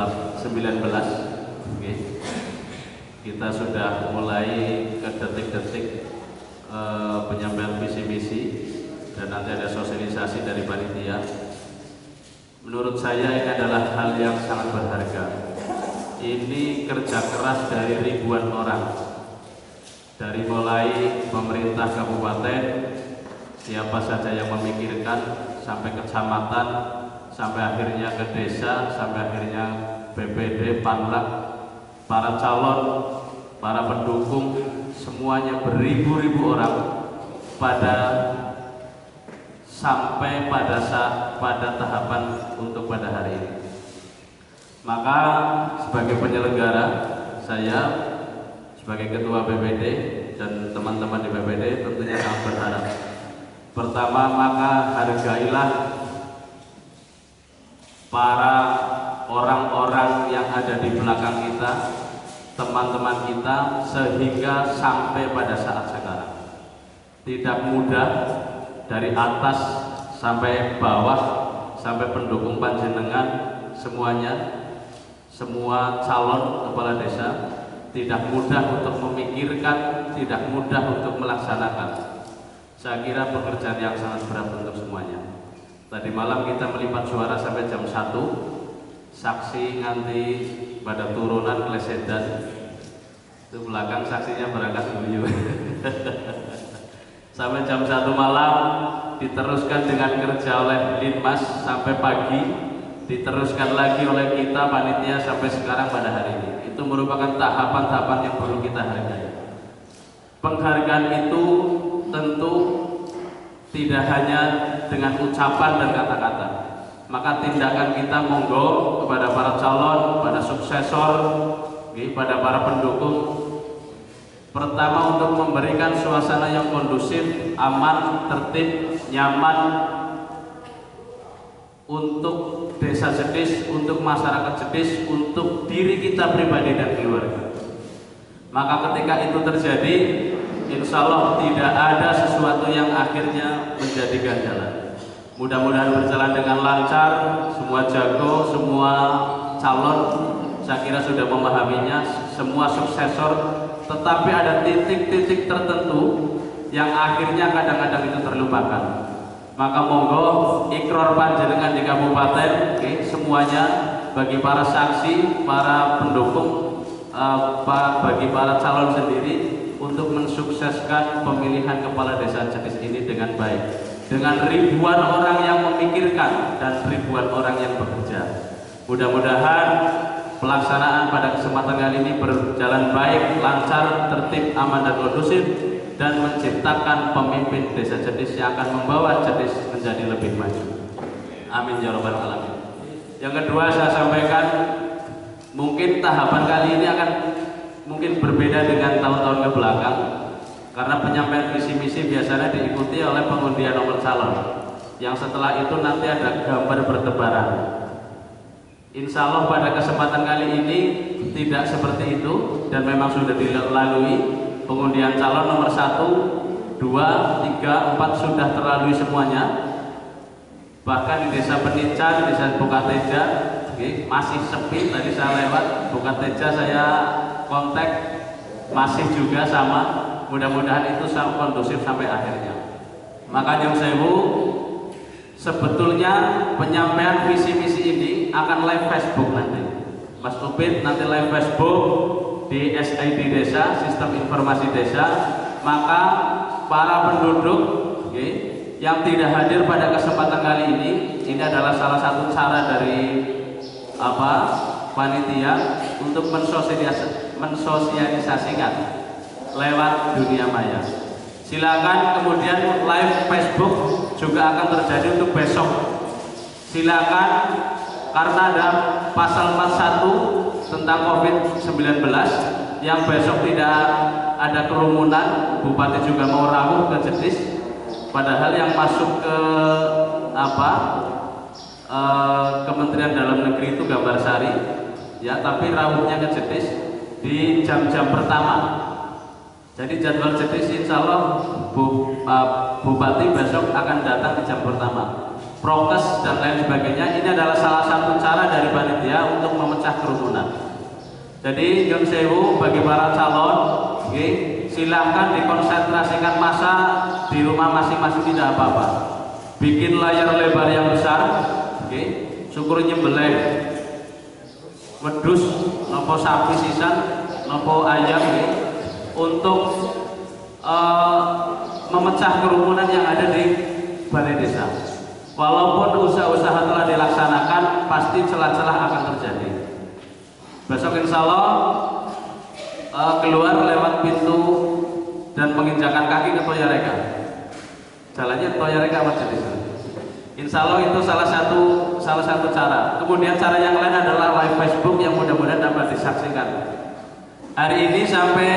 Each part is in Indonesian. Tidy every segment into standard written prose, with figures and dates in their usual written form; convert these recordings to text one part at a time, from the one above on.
19. Oke. Kita sudah mulai ke detik-detik penyampaian visi misi dan nanti ada sosialisasi dari panitia. Menurut saya ini adalah hal yang sangat berharga. Ini kerja keras dari ribuan orang, dari mulai pemerintah kabupaten, siapa saja yang memikirkan, sampai kecamatan, sampai akhirnya ke desa, sampai akhirnya BPD, Panlak, para calon, para pendukung, semuanya beribu-ribu orang sampai pada tahapan untuk pada hari ini. Maka sebagai penyelenggara, saya sebagai ketua BPD dan teman-teman di BPD tentunya sangat berharap. Pertama, maka hargailah para orang-orang yang ada di belakang kita, teman-teman kita, sehingga sampai pada saat sekarang. Tidak mudah, dari atas sampai bawah, sampai pendukung panjenengan semuanya, semua calon kepala desa, tidak mudah untuk memikirkan, tidak mudah untuk melaksanakan. Saya kira pekerjaan yang sangat berat untuk semuanya. Tadi malam kita melipat suara sampai jam 1, saksi nganti pada turunan Klesedan, itu belakang saksinya berangkat dulu. Sampai jam 1 malam, diteruskan dengan kerja oleh Linmas sampai pagi, diteruskan lagi oleh kita panitia sampai sekarang pada hari ini. Itu merupakan tahapan-tahapan yang perlu kita hargai. Penghargaan itu tentu tidak hanya dengan ucapan dan kata-kata, maka tindakan kita monggo kepada para calon, pada suksesor, pada para pendukung. Pertama, untuk memberikan suasana yang kondusif, aman, tertib, nyaman untuk desa Jetis, untuk masyarakat Jetis, untuk diri kita pribadi dan keluarga. Maka ketika itu terjadi, insya Allah tidak ada sesuatu yang akhirnya menjadi ganjalan. Mudah-mudahan berjalan dengan lancar, semua jago, semua calon, saya kira sudah memahaminya, semua suksesor. Tetapi ada titik-titik tertentu yang akhirnya kadang-kadang itu terlupakan. Maka monggo ikrar panjenengan di kabupaten, semuanya, bagi para saksi, para pendukung, bagi para calon sendiri, untuk mensukseskan pemilihan kepala desa Jetis ini dengan baik, dengan ribuan orang yang memikirkan dan ribuan orang yang bekerja. Mudah-mudahan pelaksanaan pada kesempatan kali ini berjalan baik, lancar, tertib, aman dan kondusif, dan menciptakan pemimpin desa Jetis yang akan membawa Jetis menjadi lebih maju. Amin ya rabbal alamin. Yang kedua, saya sampaikan, mungkin tahapan kali ini akan mungkin berbeda dengan tahun-tahun ke belakang, karena penyampaian visi misi biasanya diikuti oleh pengundian nomor calon, yang setelah itu nanti ada gambar bertebaran. Insya Allah pada kesempatan kali ini tidak seperti itu, dan memang sudah dilalui pengundian calon nomor 1, 2, 3, 4 sudah terlalui semuanya. Bahkan di desa Penican, di desa Bukateja, masih sepi. Tadi saya lewat Bukateja, saya kontak, masih juga sama. Mudah-mudahan itu sangat kondusif sampai akhirnya. Maka yang sewu, sebetulnya penyampaian visi misi ini akan live Facebook nanti. Mas Upit nanti live Facebook di SID Desa, Sistem Informasi Desa. Maka para penduduk yang tidak hadir pada kesempatan kali ini adalah salah satu cara dari panitia untuk mensosialisasikan lewat dunia maya. Silakan kemudian live Facebook juga akan terjadi untuk besok. Silakan, karena ada pasal 41 tentang COVID-19 yang besok tidak ada kerumunan. Bupati juga mau rawuh ke Jetis, padahal yang masuk ke Kementerian Dalam Negeri itu Gambar Sari, ya, tapi rawuhnya ke Jetis di jam-jam pertama. Jadi jadwal Jetis insya Allah Bupati besok akan datang di jam pertama. prokes dan lain sebagainya. Ini adalah salah satu cara dari panitia untuk memecah kerumunan. Jadi nyun sewu bagi para calon, silahkan dikonsentrasikan masa di rumah masing-masing, tidak apa-apa. Bikin layar lebar yang besar, syukur nyembelih wedus nopo sapi sisan nopo ayam untuk memecah kerumunan yang ada di balai desa. Walaupun usaha-usaha telah dilaksanakan, pasti celah-celah akan terjadi. Besok insya Allah keluar lewat pintu dan menginjakan kaki ke Toyareka. Jalannya Toyareka apa jadi? Insya Allah itu salah satu cara. Kemudian cara yang lain adalah live Facebook yang mudah-mudahan dapat disaksikan. Hari ini sampai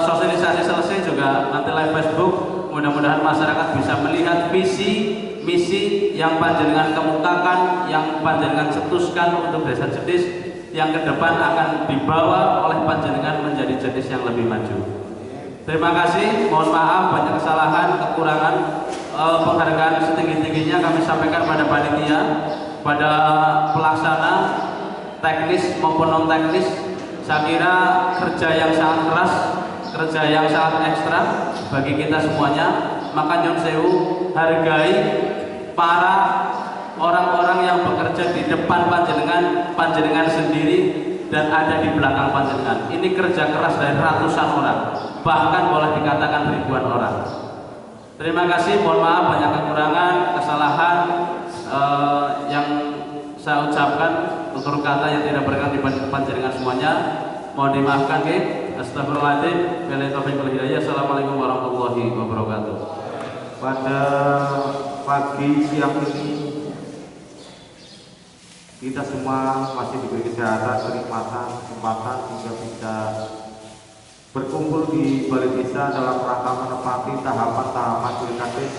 sosialisasi selesai juga nanti live Facebook. Mudah-mudahan masyarakat bisa melihat visi misi yang panjenengan kemukakan, yang panjenengan cetuskan untuk desa Jetis, yang ke depan akan dibawa oleh panjenengan menjadi Jetis yang lebih maju. Terima kasih, mohon maaf banyak kesalahan, kekurangan, penghargaan setinggi-tingginya kami sampaikan pada panitia, pada pelaksana teknis maupun non teknis. Saya kira kerja yang sangat keras, kerja yang sangat ekstra bagi kita semuanya. Maka nyun sewu, hargai para orang-orang yang bekerja di depan panjenengan sendiri dan ada di belakang panjenengan. Ini kerja keras dari ratusan orang, bahkan boleh dikatakan ribuan orang. Terima kasih, mohon maaf banyak kekurangan, kesalahan yang saya ucapkan, tutur kata yang tidak berkenan di panjenengan semuanya. Mohon dimaafkan, astagfirullahaladzim. Assalamualaikum warahmatullahi wabarakatuh. Pada pagi siang ini kita semua masih diberi kesehatan, kenikmatan, kesempatan hingga bisa berkumpul di balai desa dalam rangka menepati tahapan-tahapan pilkades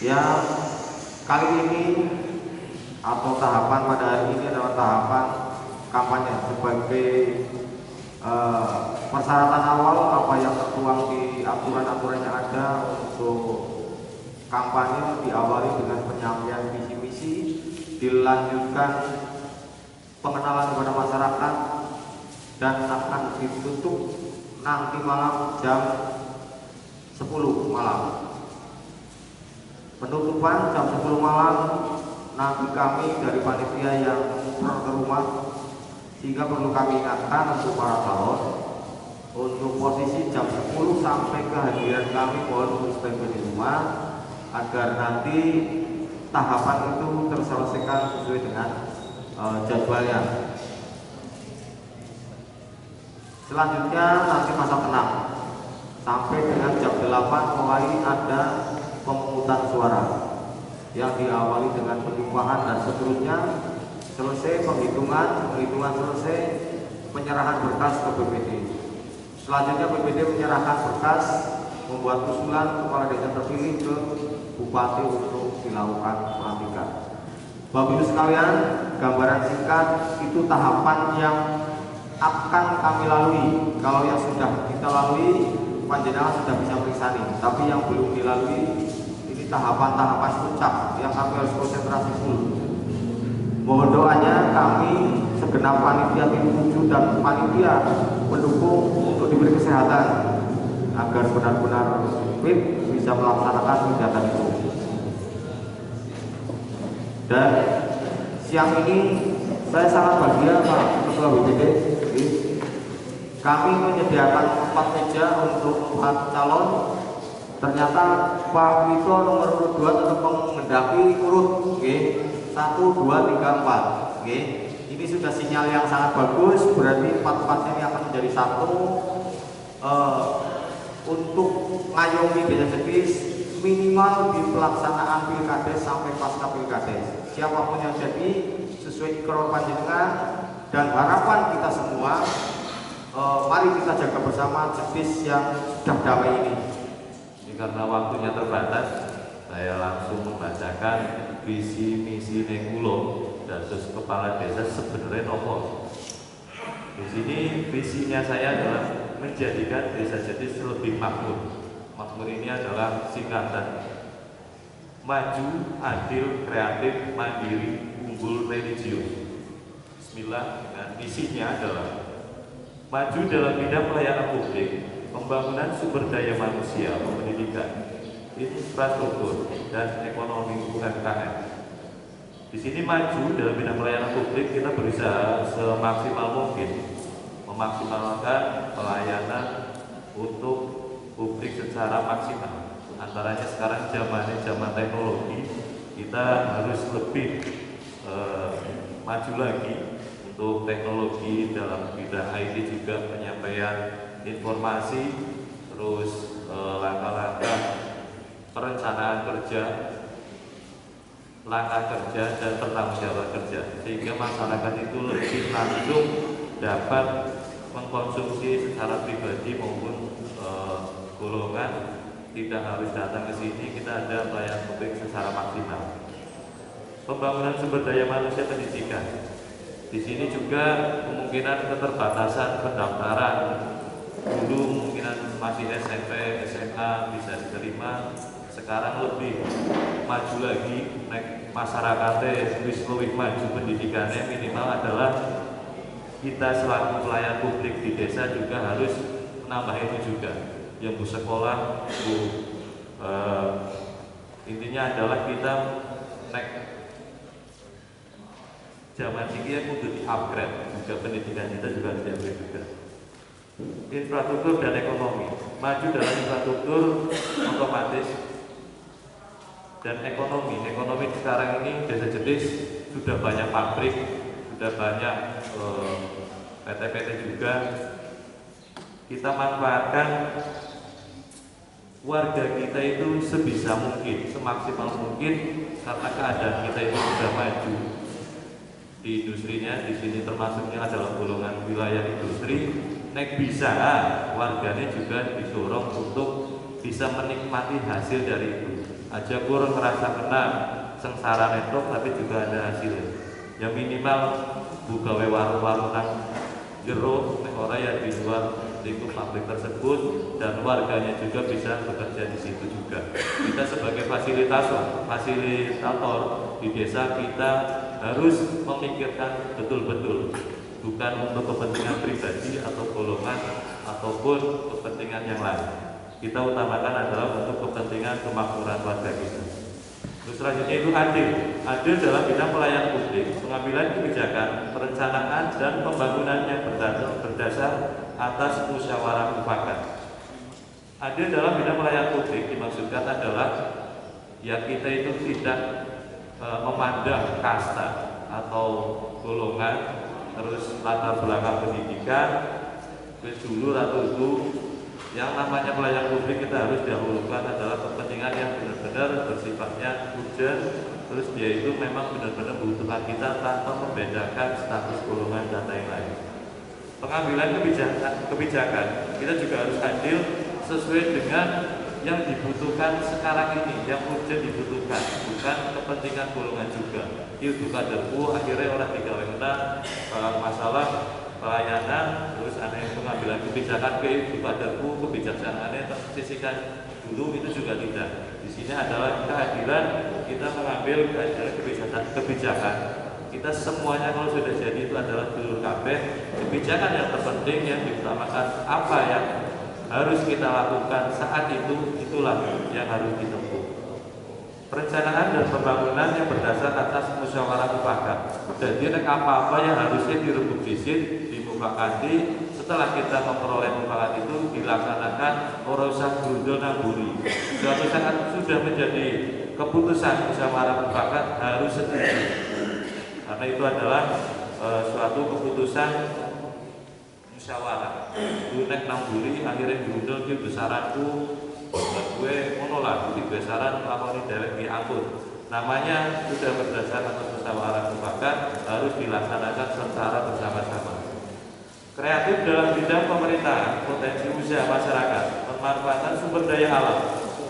yang kali ini atau tahapan pada hari ini adalah tahapan kampanye sebagai persyaratan awal apa yang tertuang di aturan-aturan yang ada untuk kampanye diawali dengan penyampaian visi misi, dilanjutkan pengenalan kepada masyarakat dan akan ditutup nanti malam jam 10 malam. Penutupan jam 10 malam nanti kami dari panitia yang pulang ke rumah, sehingga perlu kami ingatkan untuk para calon untuk posisi jam 10 sampai kehadiran kami mohon stay di rumah agar nanti tahapan itu terselesaikan sesuai dengan jadwalnya. Selanjutnya nanti masa tenang sampai dengan jam 8 mulai ada pemungutan suara yang diawali dengan penyumpahan dan seterusnya. Selesai penghitungan selesai, penyerahan berkas ke BPD. Selanjutnya BPD menyerahkan berkas, membuat usulan kepala desa terpilih ke bupati untuk dilakukan pelantikan. Bapak Ibu sekalian, gambaran singkat itu tahapan yang akan kami lalui. Kalau yang sudah kita lalui, panjenengan sudah bisa merisani. Tapi yang belum dilalui, ini tahapan-tahapan puncak yang kami harus konsentrasi full. Mohon doanya kami segenap panitia tim 7 dan panitia pendukung untuk diberi kesehatan agar benar-benar fit bisa melaksanakan kegiatan itu. Dan siang ini saya sangat bahagia Pak Ketua BPD. Kami menyediakan 4 meja untuk 4 calon. Ternyata Pak Wito nomor urut 2 tetap mengendaki urut 1, 2, 3, 4. Ini sudah sinyal yang sangat bagus, berarti 4-4 ini akan menjadi satu untuk ngayomi desa Jetis minimal di pelaksanaan pilkades sampai pasca pilkades. Siapapun yang jadi sesuai ikrar panjenengan dan harapan kita semua, mari kita jaga bersama Jetis yang sudah damai ini. Karena waktunya terbatas, saya langsung membacakan visi misi Nengkulo dan terus kepala desa sebenarnya nopo. Di sini visinya saya adalah menjadikan desa Jetis lebih makmur. Makmur ini adalah singkatan maju, adil, kreatif, mandiri, unggul, religius. Bismillah. Dengan isinya adalah maju dalam bidang pelayanan publik, pembangunan sumber daya manusia, pendidikan, infrastruktur, dan ekonomi UMKM. Di sini maju dalam bidang pelayanan publik, kita berusaha semaksimal mungkin memaksimalkan pelayanan untuk publik secara maksimal. Antaranya sekarang zaman teknologi, kita harus lebih maju lagi untuk teknologi dalam bidang IT, juga penyampaian informasi, terus langkah-langkah perencanaan kerja, langkah kerja, dan pertanggungjawaban kerja, sehingga masyarakat itu lebih langsung dapat mengkonsumsi secara pribadi maupun golongan, tidak harus datang ke sini. Kita ada pelayanan publik secara maksimal. Pembangunan sumber daya manusia pendidikan. Di sini juga kemungkinan keterbatasan pendaftaran. Dulu kemungkinan masih SMP, SMA bisa diterima. Sekarang lebih maju lagi, masyarakatnya wis luwih maju pendidikannya. Minimal adalah kita selaku pelayan publik di desa juga harus menambah itu juga. Yang bu sekolah, intinya adalah kita zaman ini untuk di-upgrade juga pendidikan kita juga harus di-upgrade juga. Infrastruktur dan ekonomi, maju dalam infrastruktur otomatis dan ekonomi sekarang ini Desa Jetis sudah banyak pabrik, sudah banyak PT-PT juga. Kita manfaatkan warga kita itu sebisa mungkin, semaksimal mungkin, karena keadaan kita itu sudah maju di industrinya. Di sini termasuknya adalah golongan wilayah industri. Nek bisa warganya juga didorong untuk bisa menikmati hasil dari itu. Aja kurang ngerasa kena sengsara netok, tapi juga ada hasilnya. Yang minimal buka warung-warung jero, nek ora ya di luar lingkup pabrik tersebut, dan warganya juga bisa bekerja di situ juga. Kita sebagai fasilitator di desa, kita harus memikirkan betul-betul, bukan untuk kepentingan pribadi atau golongan ataupun kepentingan yang lain. Kita utamakan adalah untuk kepentingan kemakmuran warga kita. Terus selanjutnya itu adil dalam bidang pelayanan publik, pengambilan kebijakan, perencanaan, dan pembangunan yang berdasar atas musyawarah mufakat. Adil dalam bidang pelayanan publik dimaksudkan adalah ya kita itu tidak memandang kasta atau golongan, terus latar belakang pendidikan, dulur atau itu. Yang namanya pelayanan publik kita harus dahulukan adalah kepentingan yang benar-benar bersifatnya urgent, terus dia itu memang benar-benar membutuhkan kita tanpa membedakan status golongan dan lain-lain. Pengambilan kebijakan kita juga harus adil sesuai dengan yang dibutuhkan sekarang ini, yang urgent dibutuhkan, bukan kepentingan golongan juga. Itu kaderku akhirnya orang digawe masalah pelayanan, terus aneh pengambilan kebijakan ke ibu kaderku, kebijaksanaannya tersisihkan dulu, itu juga tidak. Di sini adalah keadilan, kita mengambil kebijakan. Kita semuanya kalau sudah jadi itu adalah dulur kabeh. Kebijakan yang terpenting yang diutamakan apa yang harus kita lakukan saat itu, itulah yang harus ditempuh. Perencanaan dan pembangunan yang berdasar atas musyawarah mufakat. Jadi apa-apa yang harusnya direbut disit, dimufakati, setelah kita memperoleh mufakat itu dilaksanakan, ora usah grundel namburi. Suatu saat sudah menjadi keputusan musyawarah mufakat harus setuju. Karena itu adalah suatu keputusan musyawarah. Nek namburi akhirnya grundel ki besaranku, gue menolak di besaran lakoni dewek diangkut. Namanya sudah berdasar atas musyawarah mufakat, harus dilaksanakan secara bersama-sama. Kreatif dalam bidang pemerintahan, potensi usaha masyarakat, pemanfaatan sumber daya alam,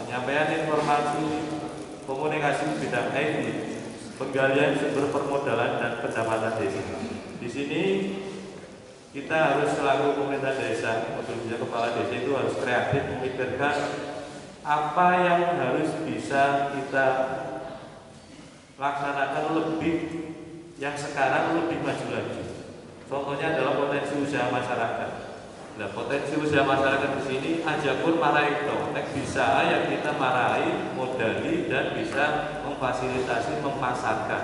penyampaian informasi, komunikasi bidang IT, penggalian sumber permodalan dan pendapatan desa. Di sini kita harus selaku pemerintah desa, khususnya kepala desa itu harus kreatif memikirkan apa yang harus bisa kita laksanakan lebih, yang sekarang lebih maju lagi. Contohnya adalah potensi usaha masyarakat. Nah, potensi usaha masyarakat di sini aja pun marai itu, bisa yang kita marai, modali dan bisa memfasilitasi memasarkan.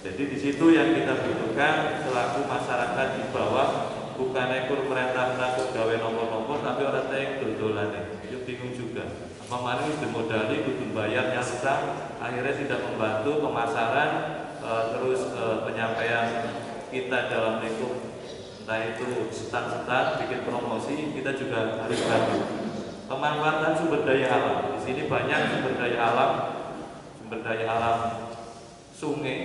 Jadi di situ yang kita butuhkan selaku masyarakat di bawah, bukan ekor perintah menakut gawe nomor-nomor, tapi orang yang dodolan itu bingung juga. Apa mana wis dimodali kudu bayar nyata, akhirnya tidak membantu pemasaran, terus penyampaian kita dalam lingkup entah itu stand-stand, bikin promosi, kita juga harus bantu. Pemanfaatan sumber daya alam. Di sini banyak sumber daya alam sungai,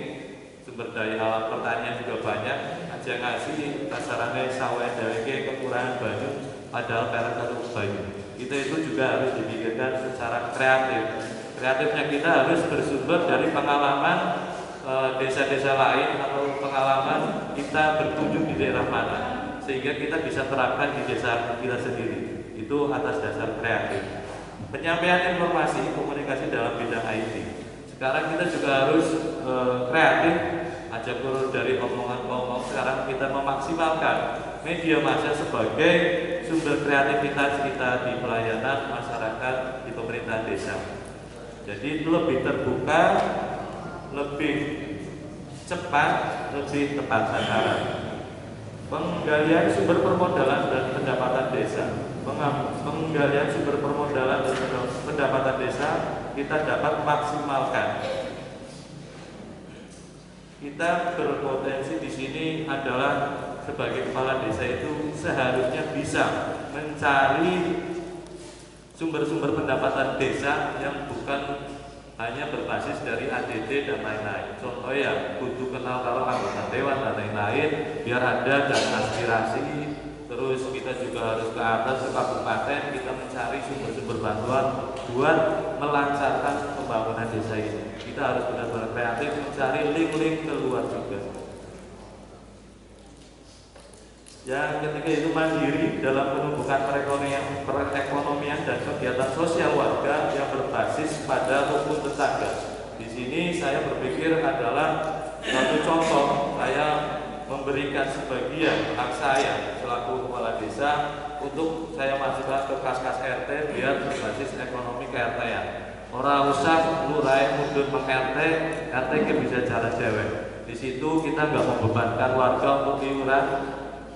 sumber daya alam pertanian juga banyak. Aja ngasih kasarannya sawah dheweke kekurangan banyu, padahal perang karo banyu. Kita itu juga harus dipikirkan secara kreatif. Kreatifnya kita harus bersumber dari pengalaman desa-desa lain atau pengalaman kita berkunjung di daerah mana, sehingga kita bisa terapkan di desa kita sendiri. Itu atas dasar kreatif. Penyampaian informasi komunikasi dalam bidang IT. Sekarang kita juga harus kreatif. Aja perlu dari omongan-omong, sekarang kita memaksimalkan media massa sebagai sumber kreativitas kita di pelayanan masyarakat di pemerintahan desa. Jadi itu lebih terbuka, lebih cepat, lebih tepat sasaran. Penggalian sumber permodalan dan pendapatan desa. Penggalian sumber permodalan dan pendapatan desa kita dapat maksimalkan. Kita berpotensi di sini adalah sebagai kepala desa itu seharusnya bisa mencari sumber-sumber pendapatan desa yang bukan hanya berbasis dari ADD dan lain-lain. Contoh ya, butuh kenal kalau anggota dewan dan lain-lain, biar ada dan aspirasi. Terus kita juga harus ke atas, ke kabupaten, kita mencari sumber-sumber bantuan buat melancarkan pembangunan desa ini. Kita harus benar-benar kreatif mencari link-link keluar juga. Yang ketiga itu mandiri dalam penumbukan perekonomian dan kegiatan sosial warga yang berbasis pada rukun tetangga. Di sini saya berpikir adalah satu contoh, saya memberikan sebagian hak saya selaku kepala desa untuk saya masukkan ke kas-kas RT biar berbasis ekonomi KRT-an. Orang usah lurai mudun meng-RT, RT bisa jalan cewek. Di situ kita nggak membebankan warga untuk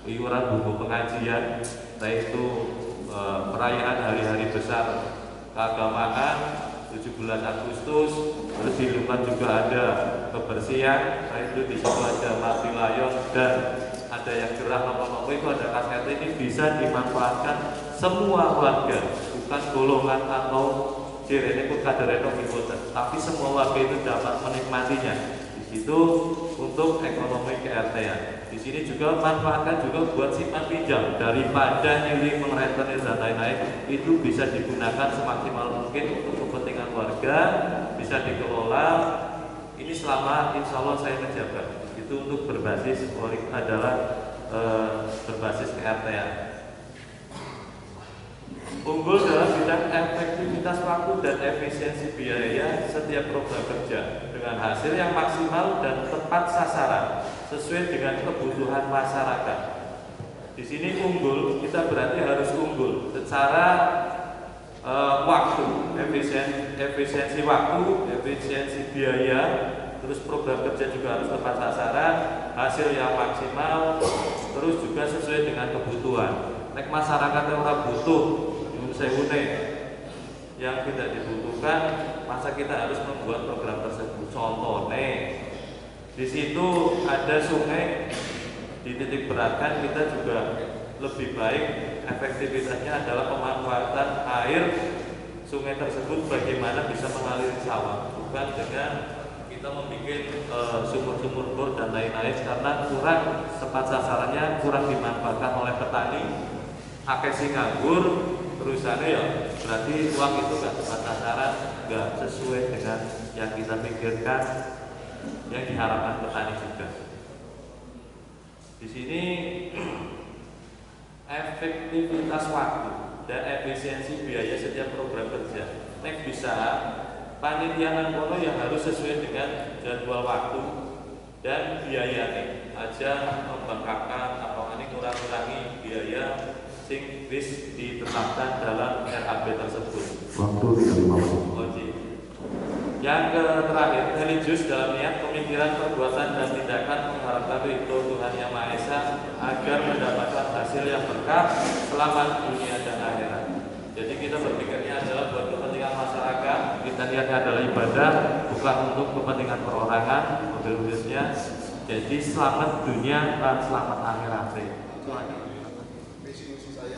iuran buku pengajian, yaitu perayaan hari-hari besar keagamaan 17 Agustus, terus di Luman juga ada kebersihan, yaitu di situ ada mati layon dan ada yang gerah apa-apa, itu ada kas ini bisa dimanfaatkan semua warga, bukan golongan atau jirene pun kadereno ngikutan, tapi semua warga itu dapat menikmatinya. Di situ untuk ekonomi KRT-an. Di sini juga manfaatkan juga buat simpan pinjam daripada nyuri mengerentenir dan lain-lain, itu bisa digunakan semaksimal mungkin untuk kepentingan warga, bisa dikelola. Ini selama insya Allah saya menjabat itu untuk berbasis adalah berbasis KRT-an. Unggul dalam bidang efektivitas waktu dan efisiensi biaya setiap program kerja dengan hasil yang maksimal dan tepat sasaran sesuai dengan kebutuhan masyarakat. Di sini unggul, kita berarti harus unggul secara waktu, efisiensi waktu, efisiensi biaya, terus program kerja juga harus tepat sasaran, hasil yang maksimal, terus juga sesuai dengan kebutuhan. Nek masyarakat yang orang butuh yang tidak dibutuhkan, masa kita harus membuat program tersebut. Contohnya di situ ada sungai, di titik beratkan kita juga lebih baik efektivitasnya adalah pemanfaatan air sungai tersebut, bagaimana bisa mengalir sawah, bukan dengan kita membuat sumur-sumur bor dan lain-lain, karena kurang tepat sasarannya, kurang dimanfaatkan oleh petani. Akeh sing nganggur terusannya ya berarti uang itu nggak tepat sasaran, nggak sesuai dengan yang kita pikirkan, yang diharapkan petani juga. Di sini efektivitas waktu. dan efisiensi biaya setiap program kerja. Nek bisa panitia nang kono yang harus sesuai dengan jadwal waktu dan biayanya aja membangkakan atau ini kurang-kurangi biaya sing wis ditetapkan dalam RAB tersebut. Waktu 35 menit. Oke. Yang terakhir, religius dalam niat pemikiran, perbuatan dan tindakan mengharapkan ridho Tuhan Yang Maha Esa agar mendapatkan hasil yang berkah selamat dunia dan akhirat. Jadi kita berpikirnya adalah buat kepentingan masyarakat, kita niatnya adalah ibadah, bukan untuk kepentingan perorangan, mobil khususnya. Jadi selamat dunia dan selamat akhirat. Itu aja. Visi misi saya.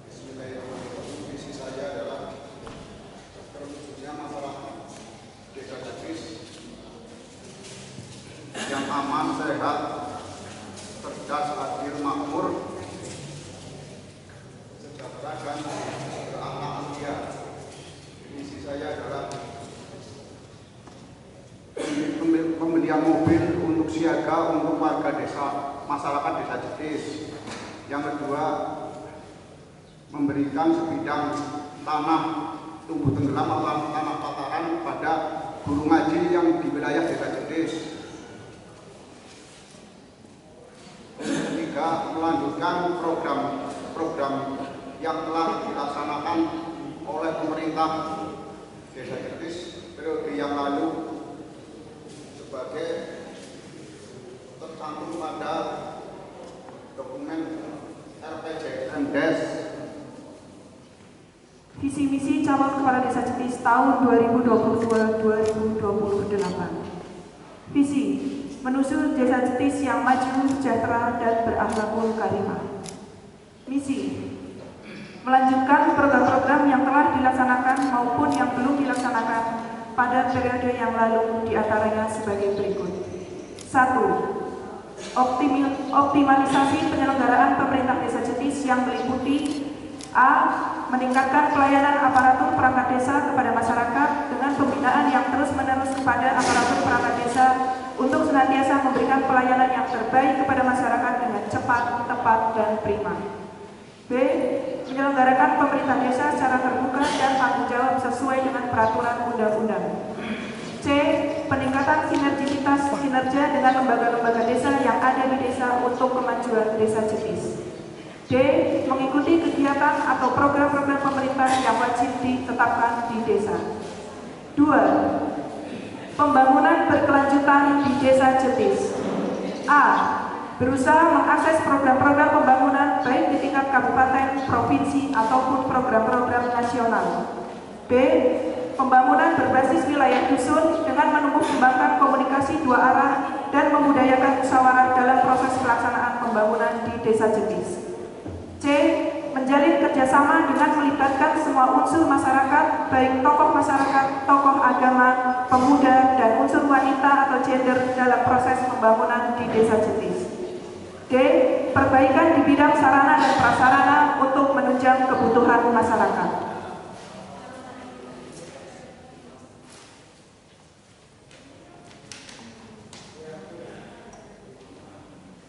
Bismillahirrahmanirrahim. Visi saya adalah terwujudnya masyarakat Desa Jetis yang aman, sehat, cerdas, adil, makmur, sejahtera dan berakhlak mulia. Visi saya adalah pembelian mobil untuk siaga untuk warga desa, masyarakat Desa Jetis. Yang kedua, memberikan sebidang tanah tumbuh tenggelam atau tanah patahan pada guru ngaji yang di wilayah Desa Jetis. Ketiga, melanjutkan program yang telah dilaksanakan oleh pemerintah Desa Jetis periode yang lalu sebagai tercantum pada dokumen RPJMDes. Visi misi calon kepala desa Jetis tahun 2022-2028. Visi menuju desa Jetis yang maju, sejahtera dan berakhlakul karimah. Misi melanjutkan program-program yang telah dilaksanakan maupun yang belum dilaksanakan pada periode yang lalu, diantaranya sebagai berikut. 1. Optimalisasi penyelenggaraan pemerintah Desa Jetis yang meliputi A. Meningkatkan pelayanan aparatur perangkat desa kepada masyarakat dengan pembinaan yang terus-menerus kepada aparatur perangkat desa untuk senantiasa memberikan pelayanan yang terbaik kepada masyarakat dengan cepat, tepat, dan prima. B. Menyelenggarakan pemerintah desa secara terbuka dan tanggung jawab sesuai dengan peraturan undang-undang. C. Peningkatan sinergisitas kinerja dengan lembaga-lembaga desa yang ada di desa untuk kemajuan Desa Jetis. D. Mengikuti kegiatan atau program-program pemerintah yang wajib ditetapkan di desa. 2. Pembangunan berkelanjutan di Desa Jetis. A. Berusaha mengakses program-program pembangunan baik di tingkat kabupaten, provinsi, ataupun program-program nasional. B. Pembangunan berbasis wilayah dusun dengan menumbuh kembangkan komunikasi dua arah dan membudayakan musyawarah dalam proses pelaksanaan pembangunan di Desa Jetis. C. Menjalin kerjasama dengan melibatkan semua unsur masyarakat, baik tokoh masyarakat, tokoh agama, pemuda, dan unsur wanita atau gender dalam proses pembangunan di Desa Jetis. D. Perbaikan di bidang sarana dan prasarana untuk menunjang kebutuhan masyarakat.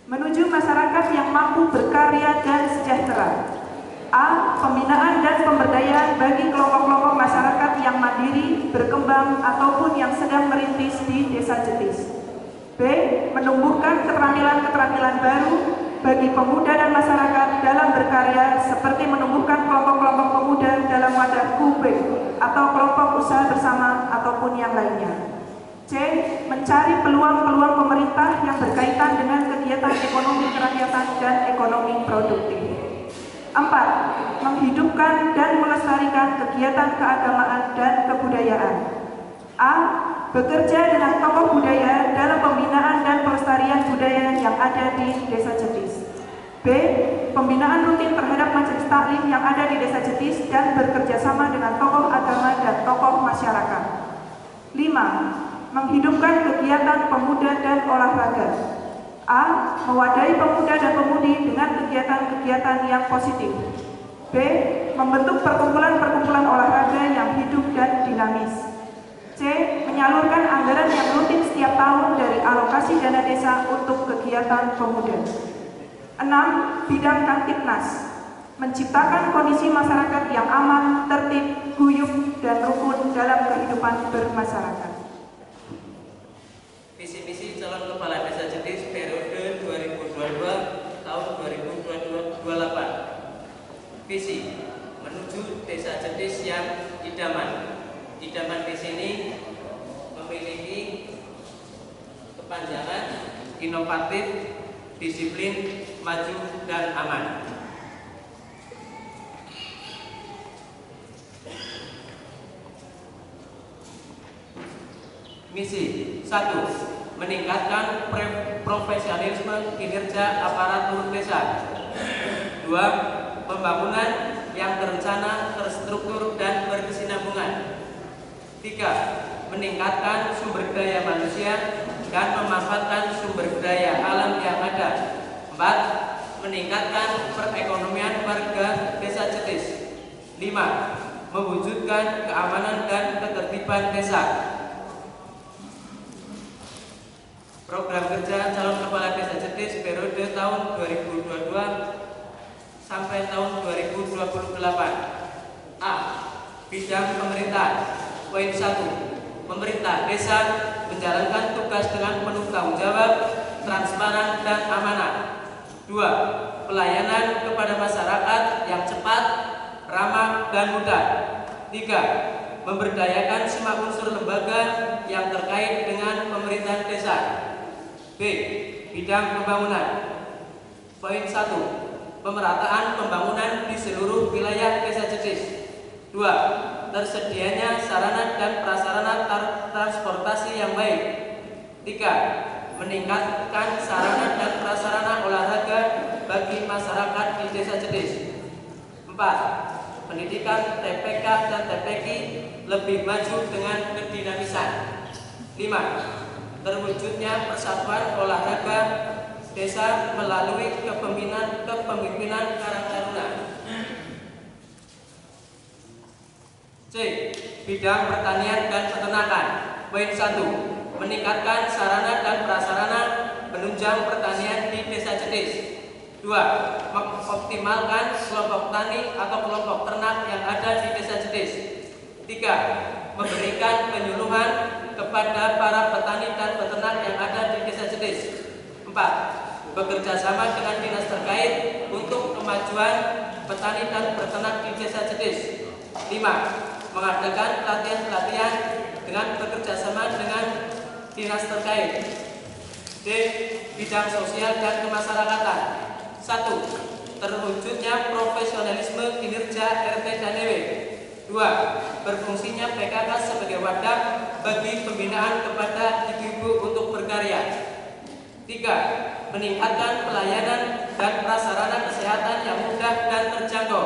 Menuju masyarakat yang mampu berkarya dan sejahtera. A. Pembinaan dan pemberdayaan bagi kelompok-kelompok masyarakat yang mandiri, berkembang, ataupun yang sedang merintis di Desa Jetis. B. Menumbuhkan keterampilan-keterampilan baru bagi pemuda dan masyarakat dalam berkarya, seperti menumbuhkan kelompok-kelompok pemuda dalam wadah kubik atau kelompok usaha bersama ataupun yang lainnya. C. Mencari peluang-peluang pemerintah yang berkaitan dengan kegiatan ekonomi kerakyatan dan ekonomi produktif. 4. Menghidupkan dan melestarikan kegiatan keagamaan dan kebudayaan. A. Bekerja dengan tokoh budaya dalam pembinaan dan pelestarian budaya yang ada di Desa Jetis. B. Pembinaan rutin terhadap majelis taklim yang ada di Desa Jetis dan bekerja sama dengan tokoh agama dan tokoh masyarakat. 5. Menghidupkan kegiatan pemuda dan olahraga. A. Mewadahi pemuda dan pemudi dengan kegiatan-kegiatan yang positif. B. Membentuk perkumpulan-perkumpulan olahraga yang hidup dan dinamis. C. Menyalurkan anggaran yang rutin setiap tahun dari alokasi dana desa untuk kegiatan pemuda. 6. Bidang Kamtipnas, menciptakan kondisi masyarakat yang aman, tertib, guyup, dan rukun dalam kehidupan bermasyarakat. Visi misi calon kepala desa Jetis periode 2022 tahun 2028. Visi menuju desa Jetis yang idaman. Idaman di sini memiliki kepanjangan, inovatif, disiplin, maju, dan aman. Misi 1. Meningkatkan profesionalisme kinerja aparatur desa. 2. Pembangunan yang terencana, terstruktur, dan berkesinambungan. 3. Meningkatkan sumber daya manusia dan memanfaatkan sumber daya alam yang ada. 4. Meningkatkan perekonomian warga desa Jetis. 5. Mewujudkan keamanan dan ketertiban desa. Program kerja calon kepala desa Jetis periode tahun 2022 sampai tahun 2028. A. Bidang pemerintahan. Poin 1. Pemerintah desa menjalankan tugas dengan penuh tanggung jawab, transparan, dan amanah. 2. Pelayanan kepada masyarakat yang cepat, ramah, dan mudah. 3. Memberdayakan semua unsur lembaga yang terkait dengan pemerintahan desa. B. Bidang pembangunan. Poin 1. Pemerataan pembangunan di seluruh wilayah desa Jetis. 2. Tersedianya sarana dan prasarana transportasi yang baik. 3. Meningkatkan sarana dan prasarana olahraga bagi masyarakat di desa Jetis. 4. Pendidikan TPK dan TPK lebih maju dengan kedinamisan. 5. Terwujudnya persatuan olahraga desa melalui kepemimpinan Karang Taruna. C. Bidang pertanian dan peternakan. Poin 1. Meningkatkan sarana dan prasarana penunjang pertanian di desa Jetis. 2. Mengoptimalkan kelompok tani atau kelompok ternak yang ada di desa Jetis. 3. Memberikan penyuluhan kepada para petani dan peternak yang ada di desa Jetis. 4. Bekerja sama dengan dinas terkait untuk kemajuan petani dan peternak di desa Jetis. 5. Mengadakan pelatihan-pelatihan dengan bekerja sama dengan dinas terkait. D. Bidang sosial dan kemasyarakatan. 1. Terwujudnya profesionalisme kinerja RT dan RW. 2. Berfungsinya PKK sebagai wadah bagi pembinaan kepada ibu-ibu untuk berkarya. 3. Meningkatkan pelayanan dan prasarana kesehatan yang mudah dan terjangkau.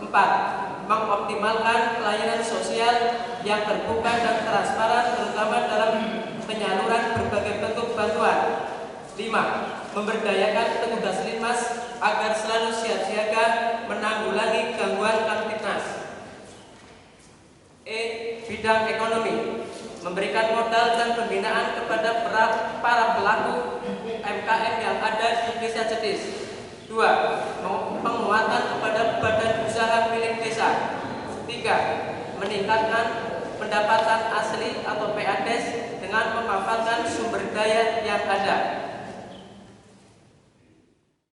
4. Mengoptimalkan pelayanan sosial yang terbuka dan transparan terutama dalam penyaluran berbagai bentuk bantuan. 5. Memberdayakan petugas Linmas agar selalu siap siaga menanggulangi gangguan Kamtipnas. E. Bidang ekonomi. Memberikan modal dan pembinaan kepada para pelaku UMKM yang ada di desa Jetis. 2. Penguatan kepada badan usaha milik desa. 3. Meningkatkan pendapatan asli atau PADES dengan memanfaatkan sumber daya yang ada.